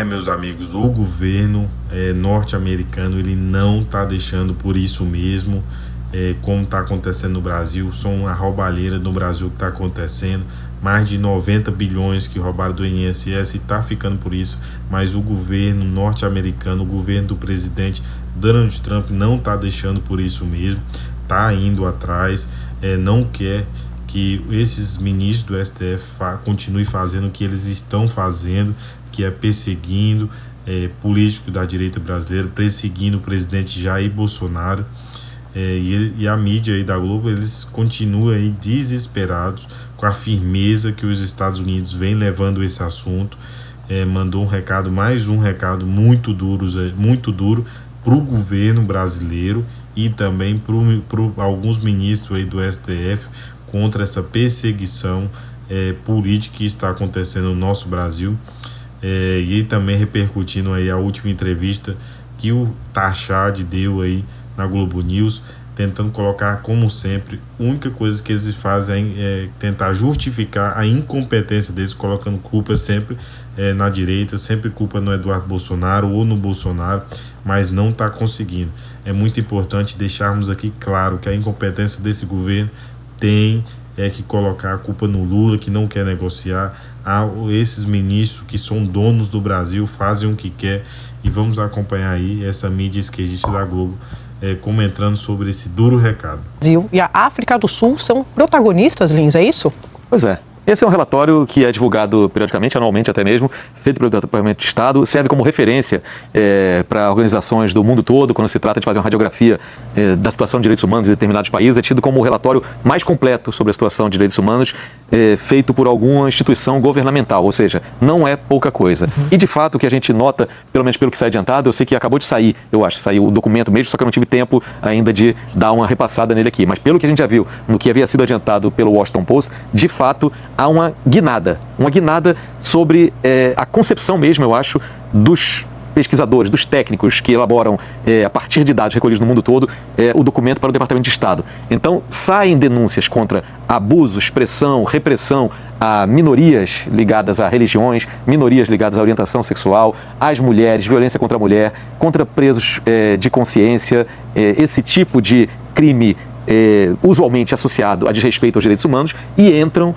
Meus amigos, o governo norte-americano ele não está deixando por isso mesmo, como está acontecendo no Brasil. São uma roubalheira no Brasil que está acontecendo, mais de 90 bilhões que roubaram do INSS e está ficando por isso, mas o governo norte-americano, o governo do presidente Donald Trump não está deixando por isso mesmo, está indo atrás, não quer que esses ministros do STF continuem fazendo o que eles estão fazendo, que é perseguindo políticos da direita brasileira, perseguindo o presidente Jair Bolsonaro. E a mídia aí da Globo, eles continuam aí desesperados com a firmeza que os Estados Unidos vem levando esse assunto. Mandou um recado, mais um recado muito duro para o governo brasileiro e também para alguns ministros aí do STF contra essa perseguição política que está acontecendo no nosso Brasil. E também repercutindo aí a última entrevista que o Tachad deu aí na Globo News, tentando colocar, como sempre, a única coisa que eles fazem é tentar justificar a incompetência deles, colocando culpa sempre na direita, sempre culpa no Eduardo Bolsonaro ou no Bolsonaro, mas não está conseguindo. É muito importante deixarmos aqui claro que a incompetência desse governo tem que colocar a culpa no Lula, que não quer negociar. Esses ministros que são donos do Brasil fazem o que quer, e vamos acompanhar aí essa mídia esquerdista da Globo comentando sobre esse duro recado. Brasil e a África do Sul são protagonistas, Lins, é isso? Pois é. Esse é um relatório que é divulgado periodicamente, anualmente até mesmo, feito pelo Departamento de Estado, serve como referência para organizações do mundo todo, quando se trata de fazer uma radiografia da situação de direitos humanos em determinados países. É tido como o relatório mais completo sobre a situação de direitos humanos feito por alguma instituição governamental, ou seja, não é pouca coisa. E de fato o que a gente nota, pelo menos pelo que sai adiantado, eu sei que acabou de sair, saiu o documento mesmo, só que eu não tive tempo ainda de dar uma repassada nele aqui, mas pelo que a gente já viu, no que havia sido adiantado pelo Washington Post, de fato há uma guinada sobre a concepção mesmo, eu acho, dos pesquisadores, dos técnicos que elaboram, a partir de dados recolhidos no mundo todo, o documento para o Departamento de Estado. Então, saem denúncias contra abuso, expressão, repressão a minorias ligadas a religiões, minorias ligadas à orientação sexual, às mulheres, violência contra a mulher, contra presos de consciência, esse tipo de crime usualmente associado a desrespeito aos direitos humanos, e entram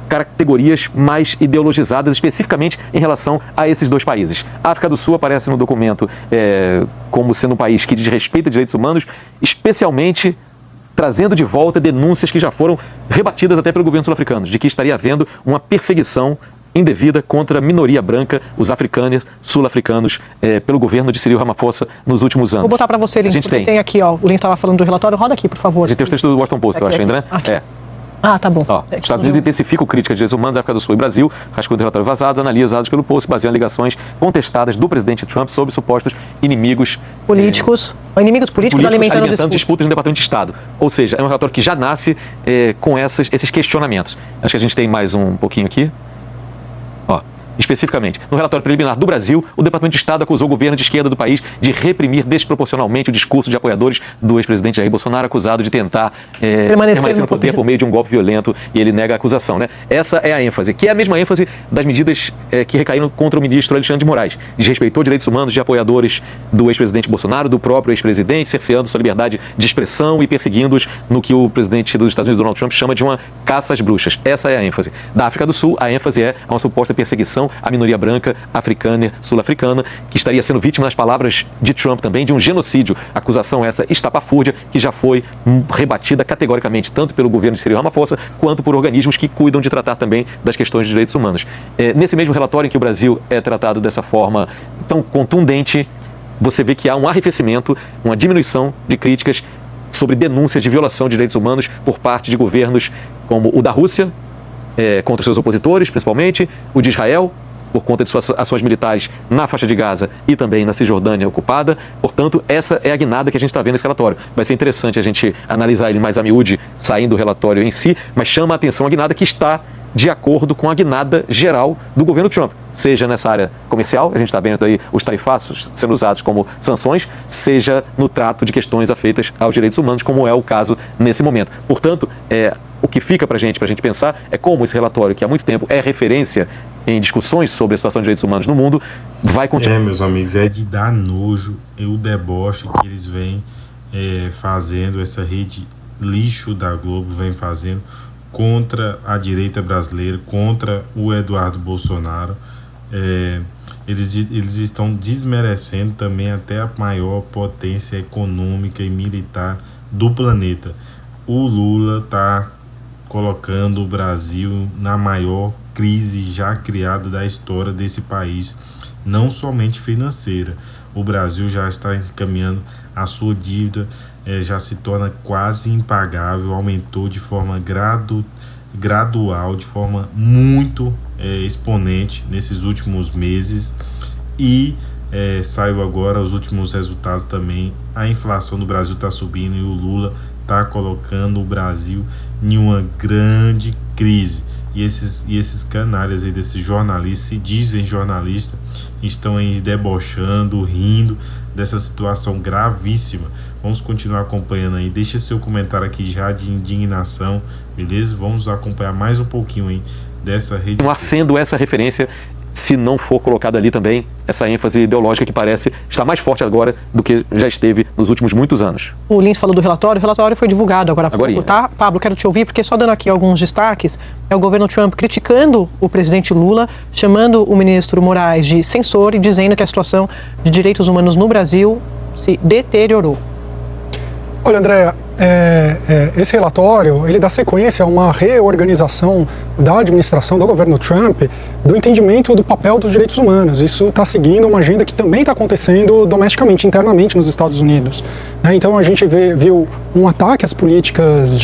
categorias mais ideologizadas, especificamente em relação a esses dois países. A África do Sul aparece no documento como sendo um país que desrespeita direitos humanos, especialmente trazendo de volta denúncias que já foram rebatidas até pelo governo sul-africano, de que estaria havendo uma perseguição indevida contra a minoria branca, os africanos, sul-africanos, pelo governo de Cyril Ramaphosa nos últimos anos. Vou botar para você, Lins, porque tem aqui, o Lins estava falando do relatório, roda aqui, por favor. A gente tem os textos do Washington Post, eu acho ainda, né? Aqui. Ah, tá bom. Estados Unidos intensificam críticas de direitos humanos, África do Sul e Brasil, rascunho de relatório vazado, analisados pelo Post, baseando ligações contestadas do presidente Trump sobre supostos inimigos políticos, alimentando disputas no Departamento de Estado. Ou seja, é um relatório que já nasce com esses questionamentos. Acho que a gente tem mais um pouquinho aqui. Especificamente, no relatório preliminar do Brasil, o Departamento de Estado acusou o governo de esquerda do país de reprimir desproporcionalmente o discurso de apoiadores do ex-presidente Jair Bolsonaro, acusado de tentar permanecer no poder por meio de um golpe violento, e ele nega a acusação, né? Essa é a ênfase, que é a mesma ênfase das medidas que recaíram contra o ministro Alexandre de Moraes. Desrespeitou direitos humanos de apoiadores do ex-presidente Bolsonaro, do próprio ex-presidente, cerceando sua liberdade de expressão e perseguindo-os no que o presidente dos Estados Unidos, Donald Trump, chama de uma caça às bruxas. Essa é a ênfase. Da África do Sul, a ênfase é uma suposta perseguição à minoria branca, africana, sul-africana, que estaria sendo vítima, nas palavras de Trump também, de um genocídio. Acusação essa estapafúrdia, que já foi rebatida categoricamente, tanto pelo governo de Cyril Ramaphosa, quanto por organismos que cuidam de tratar também das questões de direitos humanos. Nesse mesmo relatório em que o Brasil é tratado dessa forma tão contundente, você vê que há um arrefecimento, uma diminuição de críticas sobre denúncias de violação de direitos humanos por parte de governos como o da Rússia, contra seus opositores, principalmente, o de Israel, por conta de suas ações militares na faixa de Gaza e também na Cisjordânia ocupada. Portanto, essa é a guinada que a gente está vendo nesse relatório. Vai ser interessante a gente analisar ele mais a miúde, saindo do relatório em si, mas chama a atenção a guinada que está de acordo com a guinada geral do governo Trump, seja nessa área comercial, a gente está vendo aí os tarifaços sendo usados como sanções, seja no trato de questões afeitas aos direitos humanos, como é o caso nesse momento. Portanto, O que fica para a gente pensar é como esse relatório, que há muito tempo é referência em discussões sobre a situação de direitos humanos no mundo, vai continuar. Meus amigos, é de dar nojo o deboche que eles vêm fazendo, essa rede lixo da Globo vem fazendo contra a direita brasileira, contra o Eduardo Bolsonaro. Eles estão desmerecendo também até a maior potência econômica e militar do planeta. O Lula está colocando o Brasil na maior crise já criada da história desse país, não somente financeira. O Brasil já está encaminhando a sua dívida, já se torna quase impagável, aumentou de forma gradual, de forma muito exponente nesses últimos meses e saiu agora os últimos resultados também. A inflação do Brasil está subindo e o Lula está colocando o Brasil em uma grande crise. E esses canalhas aí, desses jornalistas, se dizem jornalistas, estão aí debochando, rindo dessa situação gravíssima. Vamos continuar acompanhando aí. Deixa seu comentário aqui já de indignação, beleza? Vamos acompanhar mais um pouquinho aí dessa rede. Continuar sendo essa referência, se não for colocada ali também essa ênfase ideológica que parece estar mais forte agora do que já esteve nos últimos muitos anos. O Lins falou do relatório, o relatório foi divulgado agora há pouco, tá? Pablo, quero te ouvir, porque só dando aqui alguns destaques, é o governo Trump criticando o presidente Lula, chamando o ministro Moraes de censor e dizendo que a situação de direitos humanos no Brasil se deteriorou. Olha, Andréa, esse relatório, ele dá sequência a uma reorganização da administração do governo Trump do entendimento do papel dos direitos humanos. Isso está seguindo uma agenda que também está acontecendo domesticamente, internamente nos Estados Unidos. Então a gente viu um ataque às políticas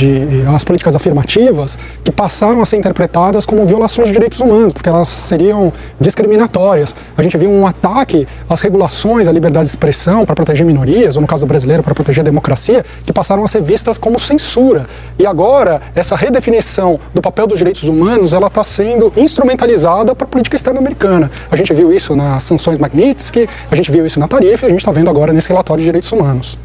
afirmativas que passaram a ser interpretadas como violações de direitos humanos, porque elas seriam discriminatórias. A gente viu um ataque às regulações à liberdade de expressão para proteger minorias, ou no caso brasileiro, para proteger a democracia, que passaram a ser vistas como censura. E agora, essa redefinição do papel dos direitos humanos, ela está sendo instrumentalizada para a política externa americana. A gente viu isso nas sanções Magnitsky, a gente viu isso na tarifa e a gente está vendo agora nesse relatório de direitos humanos.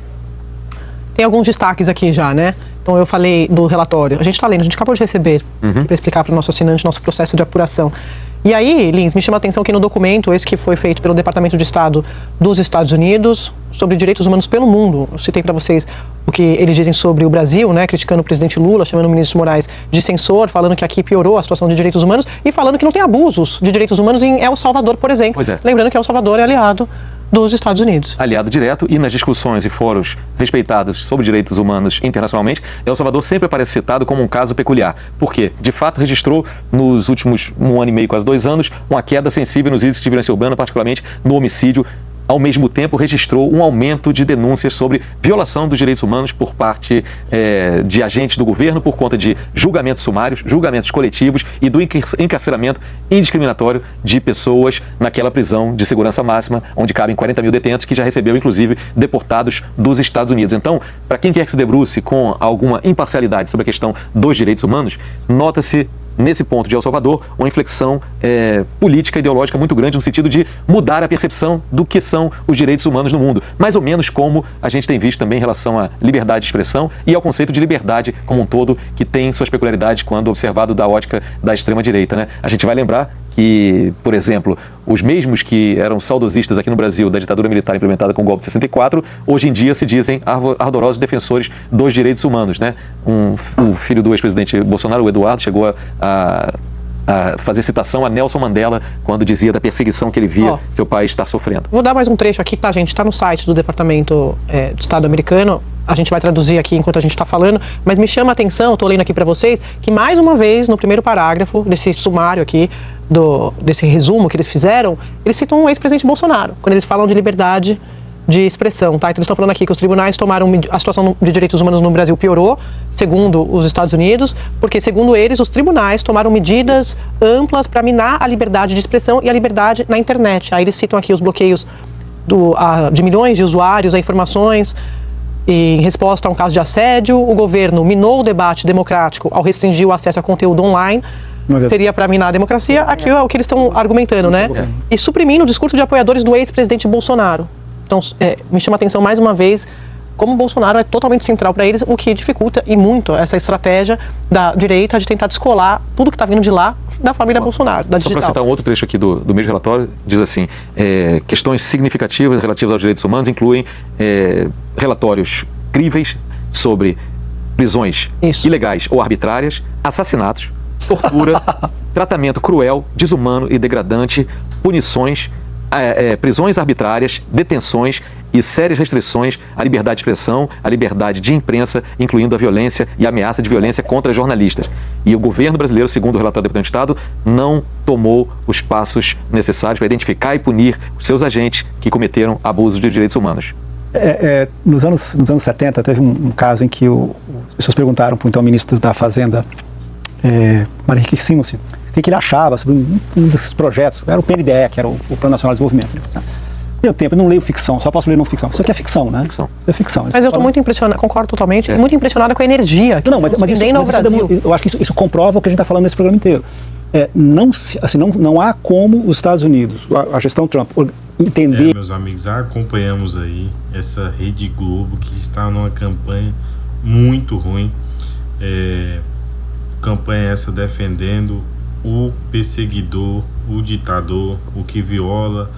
Tem alguns destaques aqui já, né? Então eu falei do relatório. A gente está lendo, a gente acabou de receber para explicar para o nosso assinante nosso processo de apuração. E aí, Lins, me chama a atenção que no documento, esse que foi feito pelo Departamento de Estado dos Estados Unidos, sobre direitos humanos pelo mundo, eu citei para vocês o que eles dizem sobre o Brasil, né, criticando o presidente Lula, chamando o ministro Moraes de censor, falando que aqui piorou a situação de direitos humanos e falando que não tem abusos de direitos humanos em El Salvador, por exemplo. Pois é. Lembrando que El Salvador é aliado dos Estados Unidos. Aliado direto, e nas discussões e fóruns respeitados sobre direitos humanos internacionalmente, El Salvador sempre aparece citado como um caso peculiar. Por quê? De fato, registrou nos últimos 1 ano e meio, quase 2 anos, uma queda sensível nos índices de violência urbana, particularmente no homicídio. Ao mesmo tempo, registrou um aumento de denúncias sobre violação dos direitos humanos por parte de agentes do governo por conta de julgamentos sumários, julgamentos coletivos e do encarceramento indiscriminatório de pessoas naquela prisão de segurança máxima, onde cabem 40 mil detentos, que já recebeu, inclusive, deportados dos Estados Unidos. Então, para quem quer que se debruce com alguma imparcialidade sobre a questão dos direitos humanos, nota-se nesse ponto de El Salvador, uma inflexão política, ideológica muito grande no sentido de mudar a percepção do que são os direitos humanos no mundo. Mais ou menos como a gente tem visto também em relação à liberdade de expressão e ao conceito de liberdade como um todo, que tem suas peculiaridades quando observado da ótica da extrema-direita, né? A gente vai lembrar que, por exemplo, os mesmos que eram saudosistas aqui no Brasil da ditadura militar implementada com o golpe de 64, hoje em dia se dizem ardorosos defensores dos direitos humanos, né? O filho do ex-presidente Bolsonaro, o Eduardo, chegou a fazer citação a Nelson Mandela quando dizia da perseguição que ele via seu país estar sofrendo. Vou dar mais um trecho aqui, tá, gente? Está no site do Departamento de Estado americano. A gente vai traduzir aqui enquanto a gente está falando, mas me chama a atenção, estou lendo aqui para vocês, que mais uma vez, no primeiro parágrafo desse sumário aqui, desse resumo que eles fizeram, eles citam o ex-presidente Bolsonaro, quando eles falam de liberdade de expressão, tá? Então eles estão falando aqui que os tribunais tomaram, a situação de direitos humanos no Brasil piorou, segundo os Estados Unidos, porque, segundo eles, os tribunais tomaram medidas amplas para minar a liberdade de expressão e a liberdade na internet. Aí eles citam aqui os bloqueios de milhões de usuários a informações. E, em resposta a um caso de assédio, o governo minou o debate democrático ao restringir o acesso a conteúdo online. Seria para minar a democracia. Aqui é o que eles estão argumentando, né? E suprimindo o discurso de apoiadores do ex-presidente Bolsonaro. Então, me chama a atenção mais uma vez como o Bolsonaro é totalmente central para eles, o que dificulta e muito essa estratégia da direita de tentar descolar tudo que está vindo de lá da família Bolsonaro, da digital. Só para citar um outro trecho aqui do mesmo relatório, diz assim, questões significativas relativas aos direitos humanos incluem relatórios críveis sobre prisões ilegais ou arbitrárias, assassinatos, tortura, tratamento cruel, desumano e degradante, punições, prisões arbitrárias, detenções e sérias restrições à liberdade de expressão, à liberdade de imprensa, incluindo a violência e a ameaça de violência contra jornalistas. E o governo brasileiro, segundo o relatório do Departamento de Estado, não tomou os passos necessários para identificar e punir os seus agentes que cometeram abusos de direitos humanos. Nos anos 70, teve um caso em que as pessoas perguntaram para o então ministro da Fazenda, Mário Henrique Simonsen, o que ele achava sobre um desses projetos. Era o PNDE, que era o Plano Nacional de Desenvolvimento. Ele falou assim, meu tempo, eu não leio ficção, só posso ler não ficção. Isso aqui é ficção, né? Ficção. Isso é ficção. Mas eu estou muito impressionada, concordo totalmente, muito impressionada com a energia que mas eu acho que isso comprova o que a gente está falando nesse programa inteiro. Não há como os Estados Unidos, a gestão Trump, entender... Meus amigos, acompanhamos aí essa Rede Globo que está numa campanha muito ruim. Campanha essa defendendo o perseguidor, o ditador, o que viola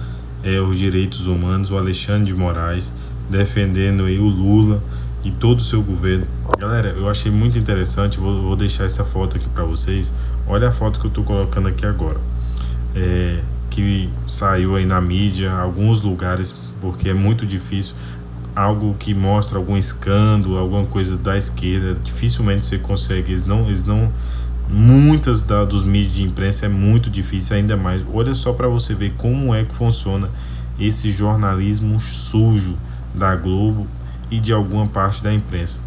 os direitos humanos, o Alexandre de Moraes, defendendo aí o Lula e todo o seu governo. Galera, eu achei muito interessante, vou deixar essa foto aqui para vocês. Olha a foto que eu estou colocando aqui agora, que saiu aí na mídia, alguns lugares, porque é muito difícil, algo que mostra algum escândalo, alguma coisa da esquerda, dificilmente você consegue, eles não muitas dos mídias de imprensa é muito difícil, ainda mais. Olha só para você ver como é que funciona esse jornalismo sujo da Globo e de alguma parte da imprensa.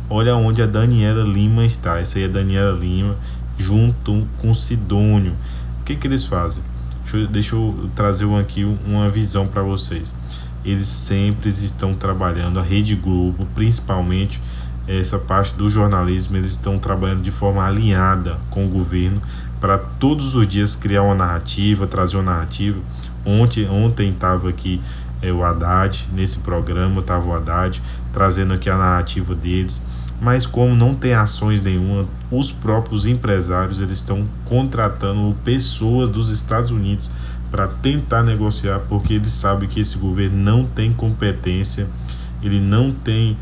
Olha onde a Daniela Lima está. Essa aí é a Daniela Lima junto com Sidônio. O que eles fazem? Deixa eu trazer aqui uma visão para vocês. Eles sempre estão trabalhando, a Rede Globo, principalmente essa parte do jornalismo, eles estão trabalhando de forma alinhada com o governo para todos os dias criar uma narrativa, trazer uma narrativa. Ontem estava aqui o Haddad, nesse programa estava o Haddad trazendo aqui a narrativa deles, mas como não tem ações nenhuma, os próprios empresários eles estão contratando pessoas dos Estados Unidos para tentar negociar, porque eles sabem que esse governo não tem competência, ele não tem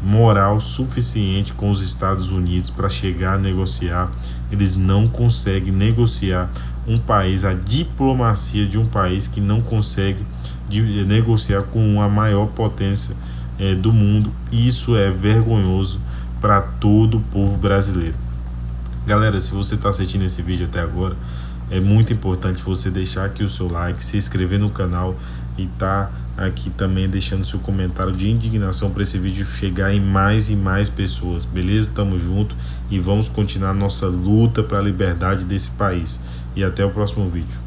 moral suficiente com os Estados Unidos para chegar a negociar. Eles não conseguem negociar um país, a diplomacia de um país que não consegue negociar com a maior potência do mundo. Isso é vergonhoso para todo o povo brasileiro. Galera, se você está assistindo esse vídeo até agora, é muito importante você deixar aqui o seu like, se inscrever no canal e tá aqui também deixando seu comentário de indignação para esse vídeo chegar em mais e mais pessoas, beleza? Tamo junto e vamos continuar nossa luta para a liberdade desse país. E até o próximo vídeo.